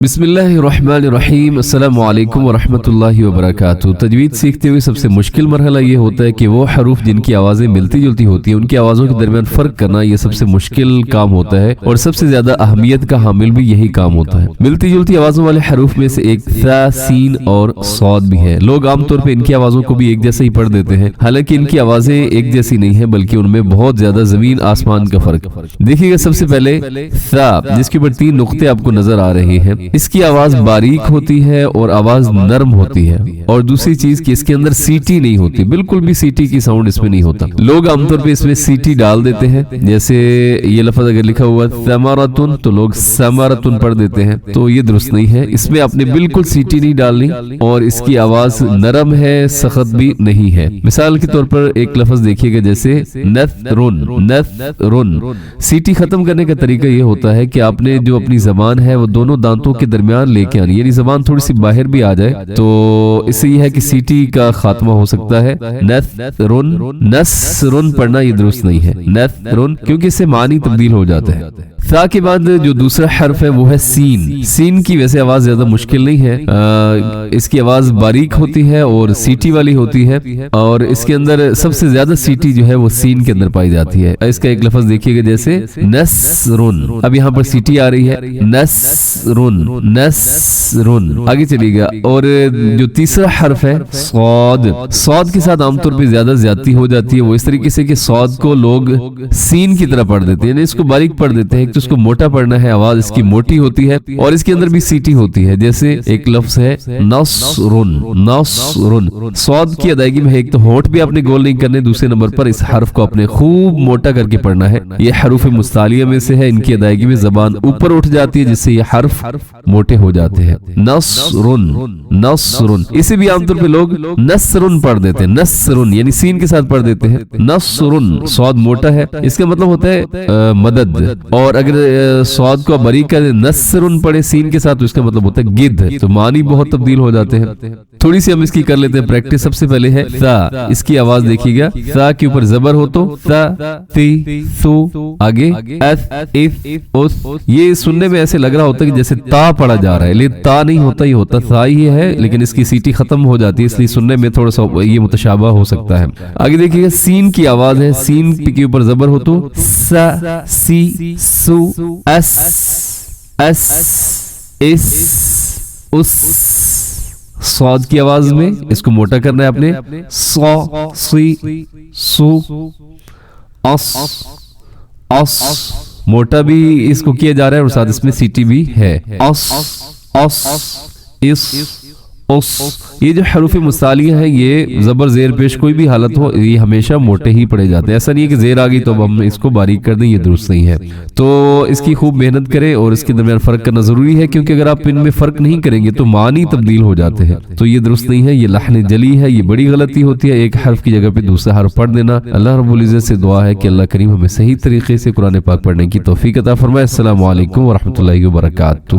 بسم اللہ الرحمن الرحیم، السلام علیکم ورحمۃ اللہ وبرکاتہ۔ تجوید سیکھتے ہوئے سب سے مشکل مرحلہ یہ ہوتا ہے کہ وہ حروف جن کی آوازیں ملتی جلتی ہوتی ہیں ان کی آوازوں کے درمیان فرق کرنا یہ سب سے مشکل کام ہوتا ہے، اور سب سے زیادہ اہمیت کا حامل بھی یہی کام ہوتا ہے۔ ملتی جلتی آوازوں والے حروف میں سے ایک ث، سین اور صاد بھی ہے۔ لوگ عام طور پہ ان کی آوازوں کو بھی ایک جیسا ہی پڑھ دیتے ہیں، حالانکہ ان کی آوازیں ایک جیسی نہیں ہیں بلکہ ان میں بہت زیادہ زمین آسمان کا فرق۔ دیکھیے گا سب سے پہلے ث، جس کے اوپر 3 نقطے آپ کو نظر آ رہے ہیں، اس کی آواز باریک ہوتی ہے اور آواز نرم ہوتی ہے، اور دوسری چیز کہ اس کے اندر سیٹی نہیں ہوتی، بالکل بھی سیٹی کی ساؤنڈ اس میں نہیں ہوتا۔ لوگ عام طور پہ اس میں سیٹی ڈال دیتے ہیں، جیسے یہ لفظ اگر لکھا ہوا ثمرۃ تو لوگ ثمرۃ پڑھ دیتے ہیں، تو یہ درست نہیں ہے۔ اس میں آپ نے بالکل سیٹی نہیں ڈالنی، اور اس کی آواز نرم ہے، سخت بھی نہیں ہے۔ مثال کے طور پر ایک لفظ دیکھیے گا جیسے نثرن، نثرن۔ سیٹی ختم کرنے کا طریقہ یہ ہوتا ہے کہ آپ نے جو اپنی زبان ہے وہ دونوں دانتوں کے درمیان لے کے آنی، یعنی زبان تھوڑی سی باہر بھی آ جائے تو اس سے یہ ہے کہ سیٹی کا خاتمہ ہو سکتا ہے۔ نثرن، نثرن پڑھنا یہ درست نہیں ہے، نثرن، کیونکہ اس سے معنی تبدیل ہو جاتا ہے۔ ثا کے بعد جو دوسرا حرف ہے وہ ہے سین۔ سین کی ویسے آواز زیادہ مشکل نہیں ہے، اس کی آواز باریک ہوتی ہے اور سیٹی والی ہوتی ہے، اور اس کے اندر سب سے زیادہ سیٹی جو ہے وہ سین کے اندر پائی جاتی ہے۔ اس کا ایک لفظ دیکھیے گا جیسے نثرن، اب یہاں پر سیٹی آ رہی ہے، نثرن، نثرن، آگے چلیے گا۔ اور جو تیسرا حرف ہے صاد، صاد کے ساتھ عام طور پہ زیادہ زیادتی ہو جاتی ہے، وہ اس طریقے سے کہ صاد کو لوگ سین کی طرح پڑھ دیتے ہیں، یعنی اس کو باریک پڑھ دیتے ہیں، تو اس کو موٹا پڑھنا ہے، آواز اس کی موٹی ہوتی ہے اور اس کے اندر بھی سیٹی ہوتی ہے۔ جیسے ایک لفظ ہے نصرن، نصرن۔ صاد کی ادائیگی میں ایک تو ہونٹ بھی آپ نے گول نہیں کرنے، دوسرے نمبر پر اس حرف کو اپنے خوب موٹا کر کے پڑھنا ہے۔ یہ حروف مستعلیہ میں سے ہے، ان کی ادائیگی میں زبان اوپر اٹھ جاتی ہے جس سے یہ حرف موٹے ہو جاتے ہیں۔ نصرن، نصرن، اسے بھی عام طور پہ لوگ نصرن پڑھ دیتے ہیں، نصرن یعنی سین کے ساتھ پڑھ دیتے ہیں۔ نصرن، صاد موٹا ہے، اس کا مطلب ہوتا ہے مدد، اور اگر صاد کو باریک کر نصرن پڑھے سین کے ساتھ تو اس کا مطلب ہوتا ہے گدھ، تو معنی بہت تبدیل ہو جاتے ہیں۔ تھوڑی سی ہم اس کی کر لیتے ہیں پریکٹس۔ سب سے پہلے ہے ثا، اس کی آواز دیکھیے گا، ثا کے اوپر زبر ہو تو ثا، ثی، ثو، آگے اث، اف، اس۔ یہ سننے میں ایسے لگ رہا ہوتا ہے کہ جیسے تا پڑھا جا رہا ہے، لیکن تا نہیں ہوتا، یہ ہوتا ثا ہی ہے، لیکن اس کی سیٹی ختم ہو جاتی ہے، اس لیے سننے میں تھوڑا سا یہ متشابہ ہو سکتا ہے۔ آگے دیکھیے گا سین کی آواز ہے، سین کے اوپر زبر ہو تو سا، سی، سو، اس، اس، اس، اس۔ صاد کی آواز میں اس کو موٹا کرنا ہے آپ نے، صا، سی، سو، اس، اس، موٹا بھی اس کو کیا جا رہا ہے اور ساتھ اس میں سیٹی بھی ہے۔ اس، اس، اس، اس۔ یہ جو حروف مستعلیہ ہیں یہ زبر زیر پیش کوئی بھی حالت ہو یہ ہمیشہ موٹے ہی پڑے جاتے ہیں، ایسا نہیں ہے کہ زیر آ گئی تو اب ہم اس کو باریک کر دیں، یہ درست نہیں ہے۔ تو اس کی خوب محنت کریں اور اس کے درمیان فرق کرنا ضروری ہے، کیونکہ اگر آپ ان میں فرق نہیں کریں گے تو معنی تبدیل ہو جاتے ہیں، تو یہ درست نہیں ہے، یہ لحن جلی ہے، یہ بڑی غلطی ہوتی ہے، ایک حرف کی جگہ پہ دوسرا حرف پڑھ دینا۔ اللہ رب العزت سے دعا ہے کہ اللہ کریم ہمیں صحیح طریقے سے قرآن پاک پڑھنے کی توفیق عطا فرمائے۔ السلام علیکم ورحمۃ اللہ وبرکاتہ۔